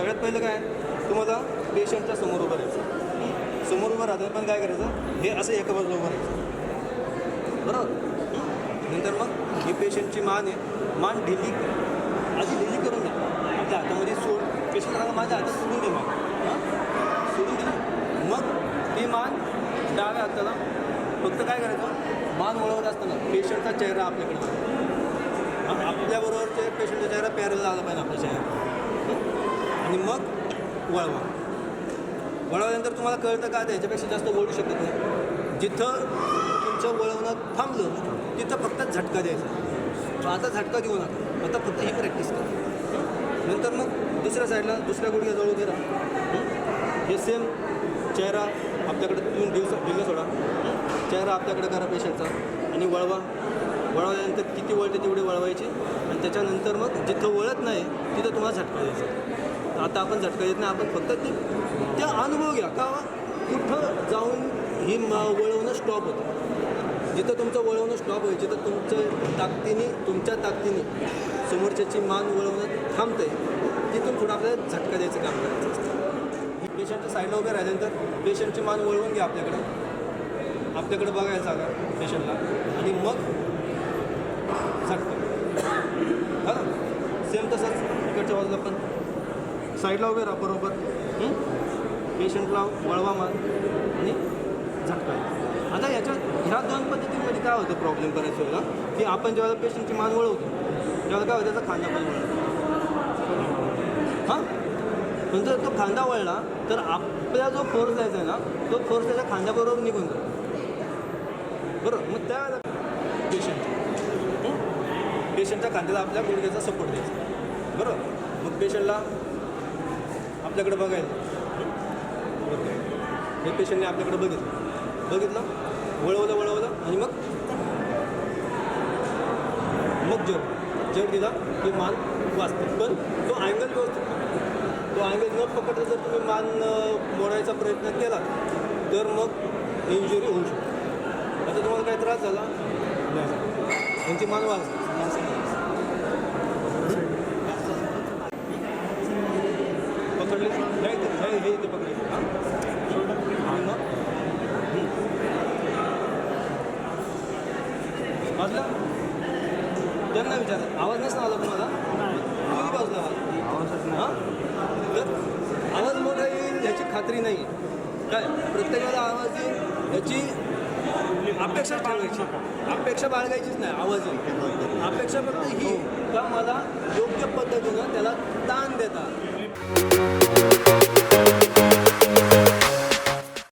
सगळ्यात पहिलं काय तुम्हाला पेशंटच्या समोर उभं राहायचं. समोर उभं राहतं पण काय करायचं हे असं एका बाजूला उभं राहायचं बरोबर. नंतर मग ही पेशंटची मान आहे, मान ढिली ढिली करून द्या. आपल्या हातामध्ये सोड पेशंट सांगा माझ्या हातात सोडून दे मान सोडून दिली. मग ती मान डाव्या हाताला फक्त काय करायचं मान वळवत असताना पेशंटचा चेहरा आपल्याकडे आपल्याबरोबरचे पेशंटचा चेहरा पॅरल आला पाहिजे आपल्या चेहरा आणि मग वळवल्यानंतर तुम्हाला कळतं का त्याच्यापेक्षा जास्त वळू शकत नाही. जिथं तुमचं वळवणं थांबलं तिथं फक्त झटका द्यायचा. आता झटका देऊ नका, आता फक्त ही प्रॅक्टिस करा. नंतर मग दुसऱ्या साईडला दुसऱ्या गुडघ्याजवळ उभे राहा. हे सेम चेहरा आपल्याकडे तुम्ही दिलं सोडा. चेहरा आपल्याकडे करा पेशंटचा आणि वळवल्यानंतर किती वळते तेवढे वळवायचे आणि त्याच्यानंतर मग जिथं वळत नाही तिथं तुम्हाला झटका द्यायचा. आता आपण झटका देत नाही, आपण फक्त ते अनुभव घ्या का कुठं जाऊन ही वळवणं स्टॉप होतं. जिथं तुमचं वळवणं स्टॉप व्हायचं तर तुमच्या ताकदीने समोरच्याची मान वळवणं थांबतं आहे तिथून थोडं आपल्याला झटका द्यायचं काम करायचं असतं. पेशंटच्या साईडला उभे राहिल्यानंतर पेशंटची मान वळवून घ्या आपल्याकडे बघायला सांगा पेशंटला आणि मग झटका. हां सेम तसंच इकडच्या बाजूला पण साईडला उभे राहा बरोबर. पेशंटला वळवा मान आणि झटका. आता ह्या दोन पद्धतीमध्ये काय होतं प्रॉब्लेम करायचं वेळेला की आपण जेव्हा पेशंटची मान वळवतो तेव्हा काय होतं त्याचा खांदा पण वळतो. हां पण जर तो खांदा वळला तर आपला जो फोर्स जायचा आहे ना तो फोर्स त्याच्या खांद्याबरोबर निघून जातो बरोबर. मग त्या पेशंटच्या खांद्याला आपल्या गुडघ्याचा सपोर्ट द्यायचा बरोबर. मग पेशंटला आपल्याकडे बघायला हे पेशंटने आपल्याकडे बघितलं वळवलं आणि मग जर दिला की मान वाचते. पण तो अँगल व्यवस्थित तो अँगल न पकडता जर तुम्ही मान मोडायचा प्रयत्न केला तर मग इंजुरी होऊ शकते. आता तुम्हाला काही त्रास झाला त्यांची मान वाचते पकडले हे ते पकडले वाजला त्यांना विचारा आवाज नसता आला तुम्हाला किती वाजला आवाज हां तर आवाज मोठा येईल याची खात्री नाही काय प्रत्येकाला आवाज येईल याची अपेक्षा बाळगायची अपेक्षा बाळगायचीच नाही. आवाज येईल अपेक्षा फक्त ही का मला योग्य पद्धतीनं त्याला ताण